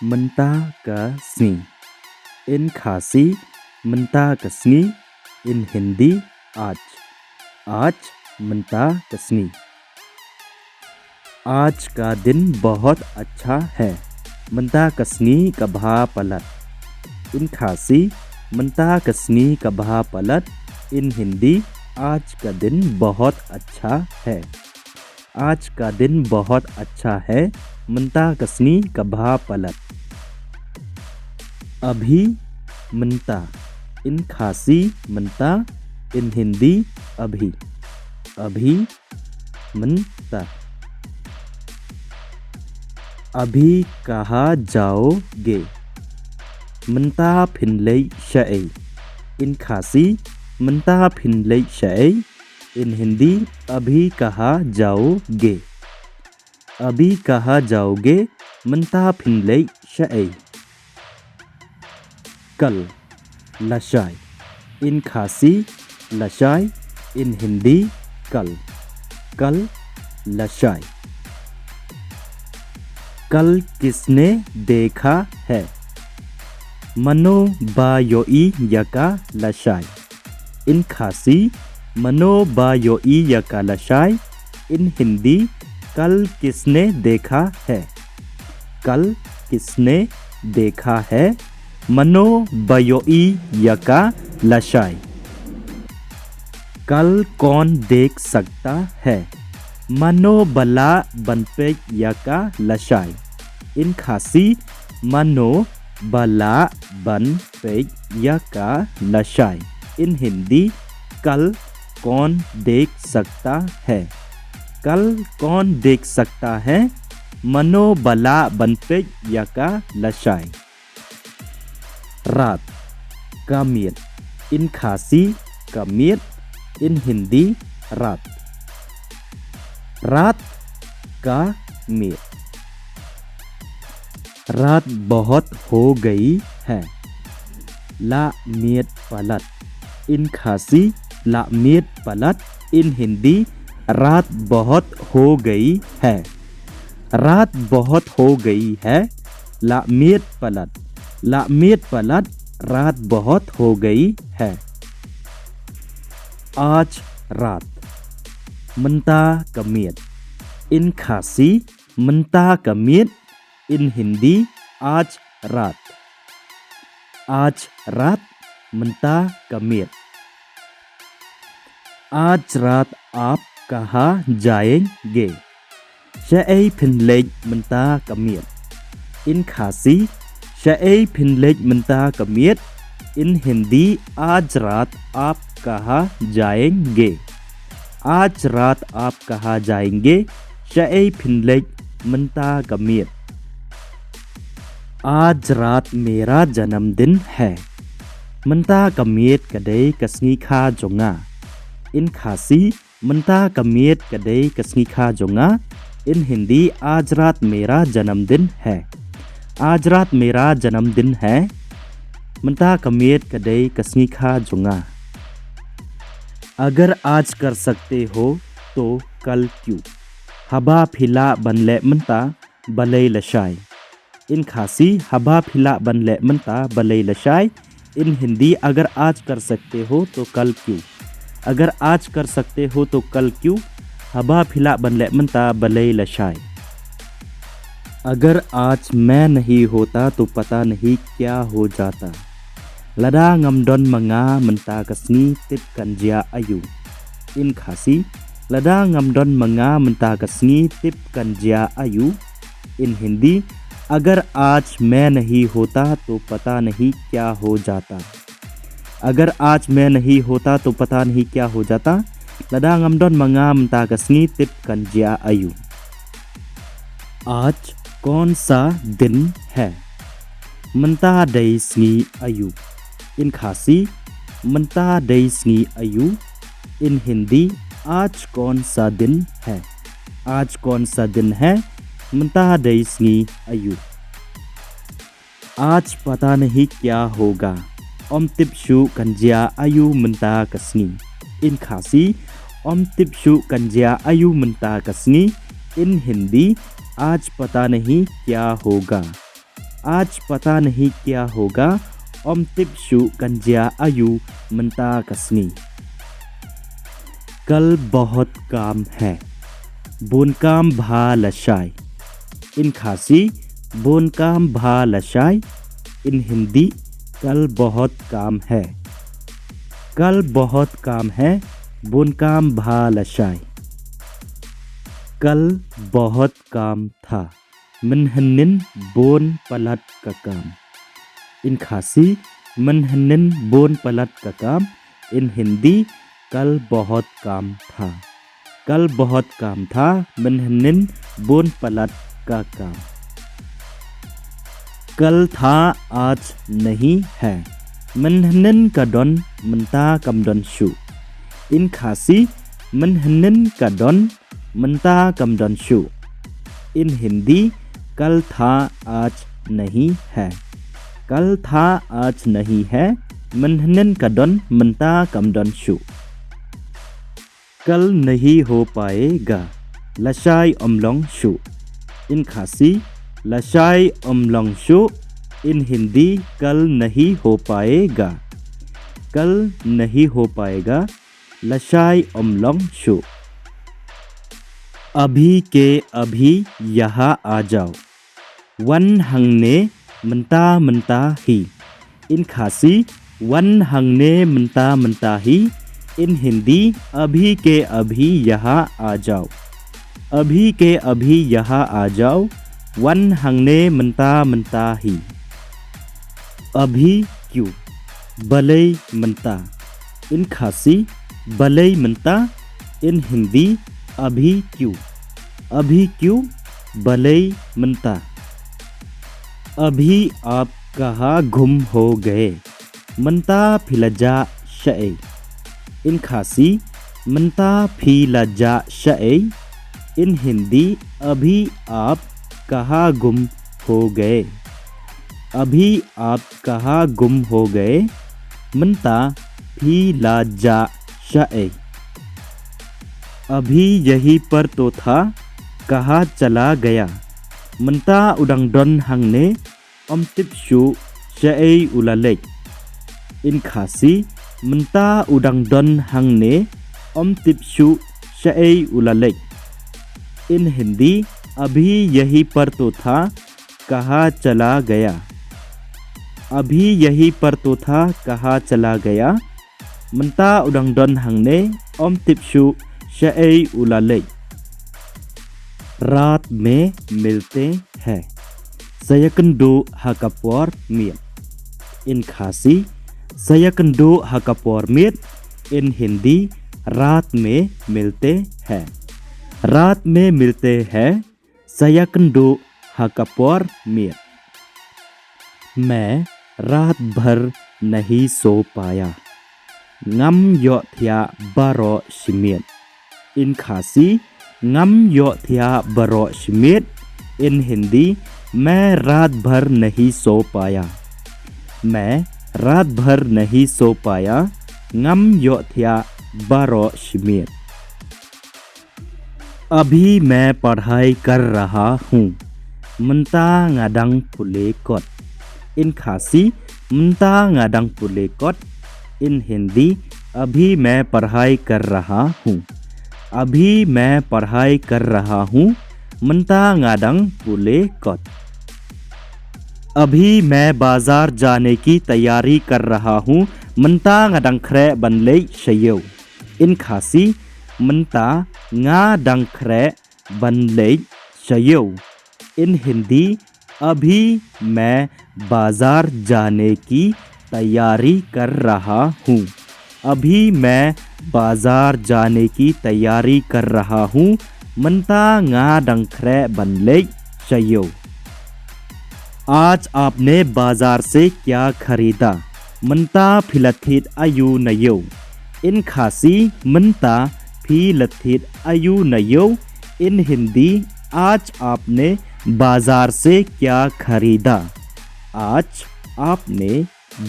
mentah kasni. In खासी mentah kasni. In Hindi आज mentah kasni. आज का दिन बहुत अच्छा है, mentah kasni kabha palat. In खासी mentah kasni kabha palat. In Hindi आज का दिन बहुत अच्छा है, आज का दिन बहुत अच्छा है, mentah kasni kabha palat. अभी mentah. In खासी mentah. In हिंदी अभी mentah. अभी कहाँ जाओगे, mentah फिनले शए. इन खासी mentah फिनले शए. इन हिंदी अभी कहाँ जाओगे, अभी कहाँ जाओगे, mentah फिनले शए. कल लशाय. इन खासी लशाय. इन हिंदी कल लशाय. कल किसने देखा है, मनो बायोई यका लशाय. इन खासी मनो बायोई यका लशाय. इन हिंदी कल किसने देखा है, कल किसने देखा है, मनो बायोई यका लशाय. कल कौन देख सकता है, मनो बला बनपे यका लशाय. इन खासी मनो बला बनपे यका लशाय. इन हिंदी कल कौन देख सकता है, कल कौन देख सकता है, मनो बला बनपे यका लशाय. रात कामियत. इन खासी कामियत. इन हिंदी रात का मियत. रात बहुत हो गई है, ला मियत पलट. इन खासी ला मियत पलट. इन हिंदी रात बहुत हो गई है, रात बहुत हो गई है, ला मियत पलट. ला मियत पलट रात बहुत हो गई है. आज रात mentah kamiet. इन खासी mentah kamiet. इन हिंदी आज रात. आज रात mentah kamiet. आज रात आप कहाँ जाएंगे, शए फिनले mentah kamiet. इन खासी शए फिनले mentah kamiet. इन हिंदी आज रात आप कहाँ जाएंगे, आज रात आप कहाँ जाएंगे, शए फिनले mentah kamiet. आज रात मेरा जन्मदिन है, mentah kamiet kadai kasni kha jonga. इन खासी mentah kamiet kadai kasni kha jonga. इन हिंदी आज रात मेरा जन्मदिन है, आज रात मेरा जन्मदिन है, mentah kamiet kadai kasni kha jonga. अगर आज कर सकते हो तो कल क्यों, हबा फिला बनले mentah balai लशाय. इन खासी हबा फिला बनले mentah balai लशाय. इन हिंदी अगर आज कर सकते हो तो कल क्यों, अगर आज कर सकते हो तो कल क्यों, हबा फिला बनले mentah balai लशाय. अगर आज मैं नहीं होता तो पता नहीं क्या हो जाता, lada ngamdon manga mentah kasni tip kanjia ayu. इन खासी lada ngamdon manga mentah kasni tip kanjia ayu. इन हिंदी अगर आज मैं नहीं होता तो पता नहीं क्या हो जाता, अगर आज मैं नहीं होता तो पता नहीं क्या हो जाता, lada ngamdon manga mentah kasni tip kanjia ayu. आज कौन सा दिन है, mentah daisni ayu. इन खासी mentah daisni ayu. इन हिंदी आज कौन सा दिन है, आज कौन सा दिन है, mentah daisni ayu. आज पता नहीं क्या होगा, om tipshu kanjia ayu mentah kasni. इन खासी om tipshu kanjia ayu mentah kasni. इन हिंदी आज पता नहीं क्या होगा, आज पता नहीं क्या होगा om tipshu कंजिया आयु मनता कसनी। कल बहुत काम है बोनकाम भा लशाय। इन खासी बोनकाम भा लशाय। इन हिंदी कल बहुत काम है। कल बहुत काम है बोनकाम भा लशाय। कल बहुत काम था मनहनिन बोन पलट का काम। इन खासी मनहनिन बोन पलट का काम। इन हिंदी कल बहुत काम था। कल बहुत काम था मनहनिन बोन पलट का काम। कल था आज नहीं है मनहनिन का डॉन मनता कमडन शु। इन खासी मनहनिन का डॉन मनता कमडन शु। इन हिंदी कल था आज नहीं है। कल था आज नहीं है मनहनिन का डॉन मनता कमडन शु। कल नहीं हो पाएगा लशाय अमलोंग शु। इन खासी लशाय अमलोंग शु। इन हिंदी कल नहीं हो पाएगा। कल नहीं हो पाएगा लशाय अमलोंग शु। अभी के अभी यहाँ आ जाओ वन हंगने मनता मनता ही। इन खासी वन हंगने मनता मनता ही। इन हिंदी अभी के अभी यहाँ आ जाओ। अभी के अभी यहाँ आ जाओ वन हंगने मनता मनता ही। अभी क्यों बलई मनता। इन खासी बलई मनता। इन हिंदी अभी क्यों। अभी क्यों बलई मनता। अभी आप कहाँ गुम हो गए मनता फिलजा शए। इन खासी मनता फिलजा शए। इन हिंदी अभी आप कहाँ गुम हो गए। अभी आप कहाँ गुम हो गए मनता फिलजा शए। अभी यहीं पर तो था कहाँ चला गया मनता उडंगडन हंगने om tipshu शए उलाले। इन खासी मनता उडंगडन हंगने om tipshu शए उलाले। इन हिंदी अभी यहीं पर तो था कहाँ चला गया। अभी यहीं पर तो था कहाँ चला गया मनता उडंगडन हंगने om tipshu शए उलाले। रात में मिलते हैं sayakendo hakapor miet। इन खासी sayakendo hakapor miet। इन हिंदी रात में मिलते हैं। रात में मिलते हैं sayakendo hakapor miet। मैं रात भर नहीं सो पाया ngam yo thia baro shimiet। इन खासी ngam yo thia baro shimiet। इन हिंदी मैं रात भर नहीं सो पाया। मैं रात भर नहीं सो पाया ngam yo thia baro shimiet। अभी मैं पढ़ाई कर रहा हूँ मनता ngadang pulekot। इन खासी मनता ngadang pulekot। इन हिंदी अभी मैं पढ़ाई कर रहा हूँ। अभी मैं पढ़ाई कर रहा हूँ मनता ngadang pulekot। अभी मैं बाजार जाने की तैयारी कर रहा हूँ मनता ngadang khre banlei shayeu। इन खासी मनता ngadang khre banlei shayeu। इन हिंदी अभी मैं बाजार जाने की तैयारी कर रहा हूँ। अभी मैं बाजार जाने की तैयारी कर रहा हूँ मनता ngadang khre banlei shayeu। आज आपने बाजार से क्या खरीदा मनता फिलथित आयु नयो। इन खासी मनता फिलथित आयु नयो। इन हिंदी आज आपने बाजार से क्या खरीदा। आज आपने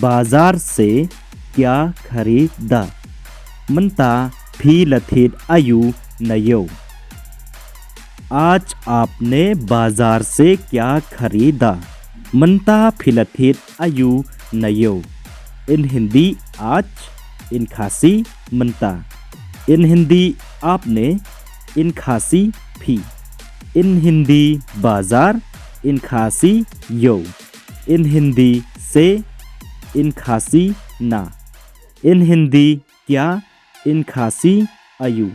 बाजार से क्या खरीदा मनता फिलथित आयु नयो। आज आपने बाजार से क्या खरीदा मनता फिलथित आयु नयो। इन हिंदी आज, इन खासी मनता। इन हिंदी आपने, इन खासी फी। इन हिंदी बाजार, इन खासी यो। इन हिंदी से, इन खासी ना। इन हिंदी क्या, इन खासी आयु।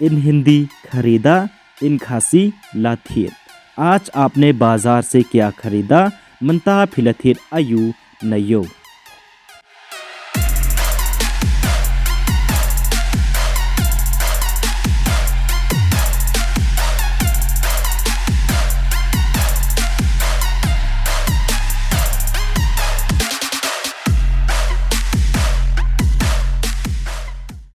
इन हिंदी खरीदा, इन खासी लाथिर। आज आपने बाजार से क्या खरीदा? मनता फिलथिर आयु नयो।